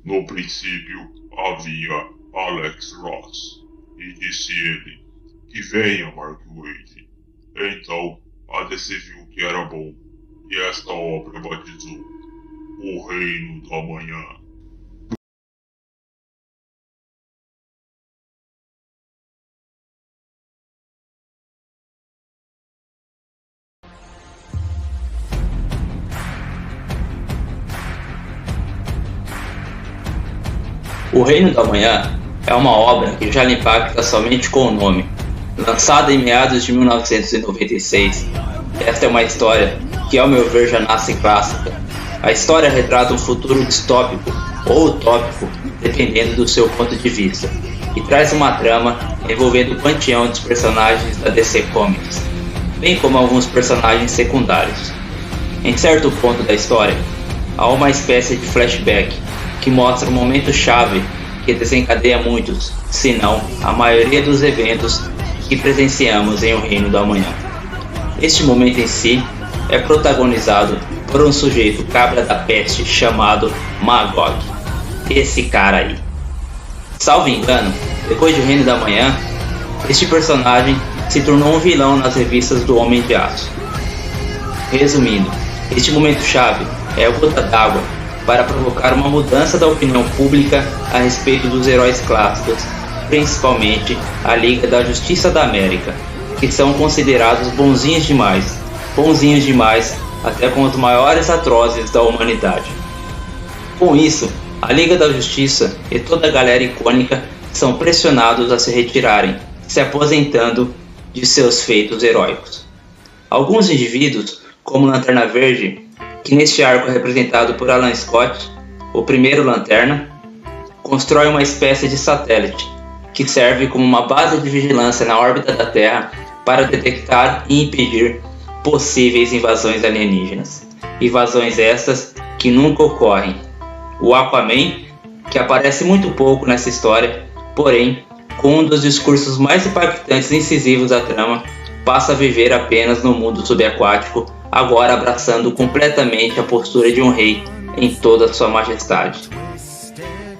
No princípio havia Alex Ross, e disse ele, que venha Mark Waid. Então a DC viu que era bom, e esta obra batizou O Reino do Amanhã. O Reino do Amanhã é uma obra que já lhe impacta somente com o nome. Lançada em meados de 1996, esta é uma história que, ao meu ver, já nasce clássica. A história retrata um futuro distópico ou utópico, dependendo do seu ponto de vista, e traz uma trama envolvendo o panteão dos personagens da DC Comics, bem como alguns personagens secundários. Em certo ponto da história, há uma espécie de flashback que mostra um momento chave que desencadeia muitos, se não a maioria dos eventos que presenciamos em O Reino do Amanhã. Este momento em si é protagonizado por um sujeito cabra da peste chamado Magog. Esse cara aí. Salvo engano, depois de O Reino do Amanhã, este personagem se tornou um vilão nas revistas do Homem de Aço. Resumindo, este momento chave é a gota d'água para provocar uma mudança da opinião pública a respeito dos heróis clássicos, principalmente a Liga da Justiça da América, que são considerados bonzinhos demais até com os maiores atrozes da humanidade. Com isso, a Liga da Justiça e toda a galera icônica são pressionados a se retirarem, se aposentando de seus feitos heróicos. Alguns indivíduos, como Lanterna Verde, que neste arco é representado por Alan Scott, o primeiro Lanterna, constrói uma espécie de satélite, que serve como uma base de vigilância na órbita da Terra para detectar e impedir possíveis invasões alienígenas. Invasões estas que nunca ocorrem. O Aquaman, que aparece muito pouco nessa história, porém, com um dos discursos mais impactantes e incisivos da trama, passa a viver apenas no mundo subaquático, agora abraçando completamente a postura de um rei em toda sua majestade.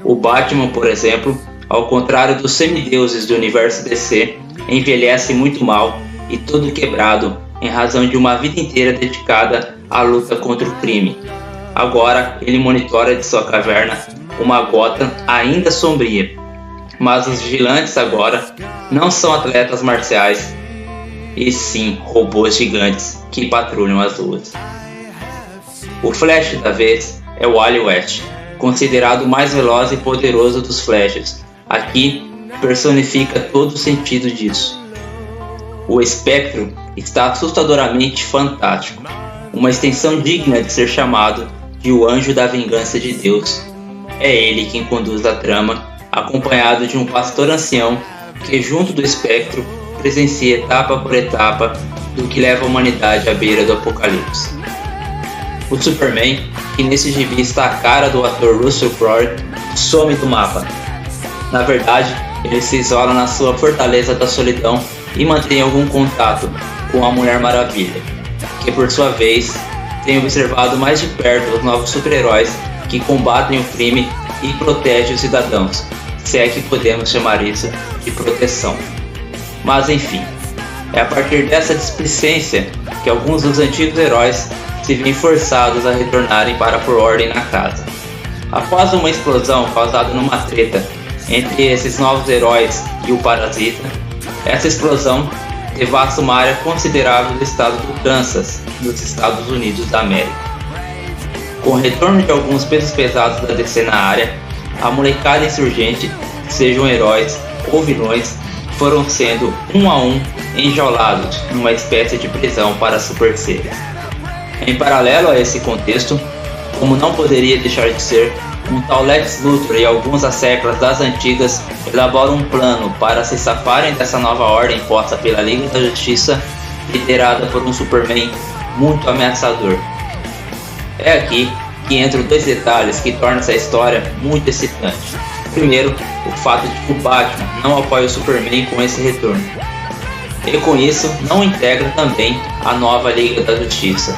O Batman, por exemplo, ao contrário dos semideuses do universo DC, envelhece muito mal e todo quebrado em razão de uma vida inteira dedicada à luta contra o crime. Agora ele monitora de sua caverna uma Gotham ainda sombria, mas os vigilantes agora não são atletas marciais, e sim robôs gigantes que patrulham as ruas. O Flash da vez é o Wally West, considerado o mais veloz e poderoso dos Flashes. Aqui personifica todo o sentido disso. O Espectro está assustadoramente fantástico, uma extensão digna de ser chamado de o Anjo da Vingança de Deus. É ele quem conduz a trama, acompanhado de um pastor ancião que, junto do Espectro, presencia etapa por etapa do que leva a humanidade à beira do apocalipse. O Superman, que nesse gibi está a cara do ator Russell Crowe, some do mapa. Na verdade, ele se isola na sua fortaleza da solidão e mantém algum contato com a Mulher Maravilha, que por sua vez tem observado mais de perto os novos super-heróis que combatem o crime e protegem os cidadãos, se é que podemos chamar isso de proteção. Mas enfim, é a partir dessa displicência que alguns dos antigos heróis se veem forçados a retornarem para pôr ordem na casa. Após uma explosão causada numa treta entre esses novos heróis e o Parasita, essa explosão devasta uma área considerável do estado do Kansas, nos Estados Unidos da América. Com o retorno de alguns pesos pesados da DC na área, a molecada insurgente, sejam heróis ou vilões, foram sendo um a um enjaulados numa espécie de prisão para super seres. Em paralelo a esse contexto, como não poderia deixar de ser, um tal Lex Luthor e alguns asseclas das antigas elaboram um plano para se safarem dessa nova ordem imposta pela Liga da Justiça, liderada por um Superman muito ameaçador. É aqui que entram dois detalhes que tornam essa história muito excitante. Primeiro, o fato de que o Batman não apoia o Superman com esse retorno, e com isso não integra também a nova Liga da Justiça.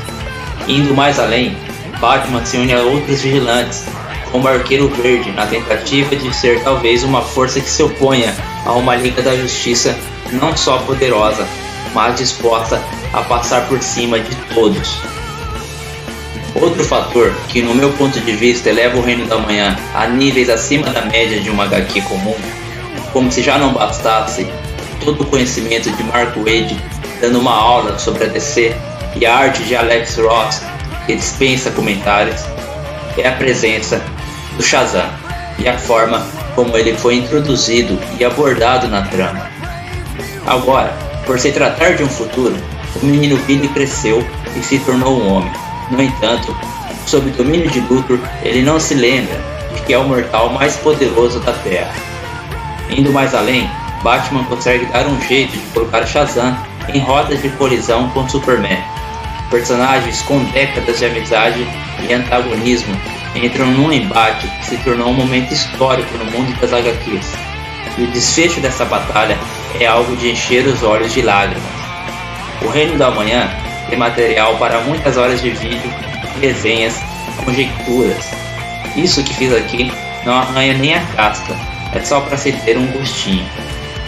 Indo mais além, Batman se une a outros vigilantes, como Arqueiro Verde na tentativa de ser talvez uma força que se oponha a uma Liga da Justiça não só poderosa, mas disposta a passar por cima de todos. Outro fator que, no meu ponto de vista, eleva o Reino da Manhã a níveis acima da média de uma HQ comum, como se já não bastasse todo o conhecimento de Mark Waid dando uma aula sobre a DC e a arte de Alex Ross, que dispensa comentários, é a presença do Shazam e a forma como ele foi introduzido e abordado na trama. Agora, por se tratar de um futuro, o menino Billy cresceu e se tornou um homem. No entanto, sob o domínio de Luthor, ele não se lembra de que é o mortal mais poderoso da Terra. Indo mais além, Batman consegue dar um jeito de colocar Shazam em rodas de colisão com Superman. Personagens com décadas de amizade e antagonismo entram num embate que se tornou um momento histórico no mundo das HQs. E o desfecho dessa batalha é algo de encher os olhos de lágrimas. O Reino da Manhã tem material para muitas horas de vídeo, resenhas, conjecturas. Isso que fiz aqui não arranha nem a casca, é só para se ter um gostinho.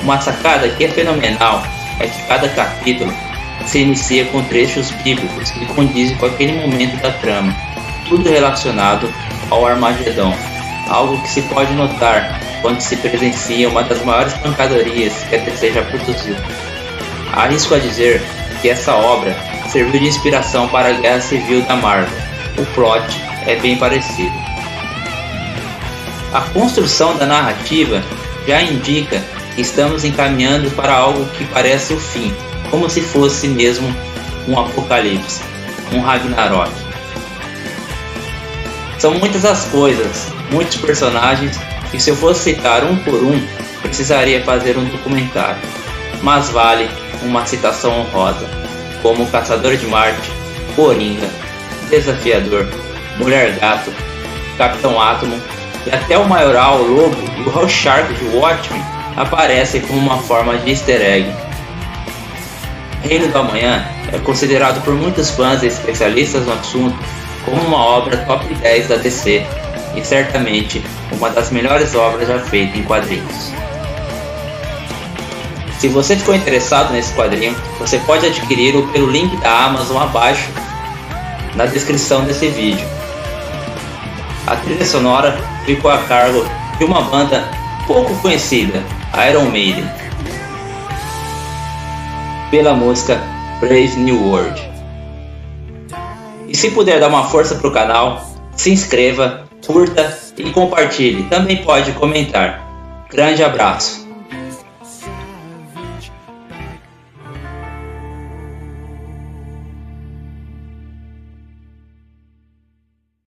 Uma sacada que é fenomenal é que cada capítulo se inicia com trechos bíblicos que condizem com aquele momento da trama, tudo relacionado ao Armagedon, algo que se pode notar quando se presencia uma das maiores pancadarias que a DC já produziu. Arrisco a dizer que essa obra serviu de inspiração para a Guerra Civil da Marvel. O plot é bem parecido. A construção da narrativa já indica que estamos encaminhando para algo que parece o fim, como se fosse mesmo um apocalipse, um Ragnarok. São muitas as coisas, muitos personagens, que se eu fosse citar um por um, precisaria fazer um documentário. Mas vale uma citação honrosa, como Caçador de Marte, Coringa, Desafiador, Mulher Gato, Capitão Átomo e até o Maioral, o Lobo e o Rorschach de Watchmen aparecem como uma forma de easter egg. Reino da Manhã é considerado por muitos fãs e especialistas no assunto como uma obra top 10 da DC e certamente uma das melhores obras já feitas em quadrinhos. Se você ficou interessado nesse quadrinho, você pode adquiri-lo pelo link da Amazon abaixo na descrição desse vídeo. A trilha sonora ficou a cargo de uma banda pouco conhecida, Iron Maiden, pela música Brave New World. E se puder dar uma força pro canal, se inscreva, curta e compartilhe. Também pode comentar. Grande abraço!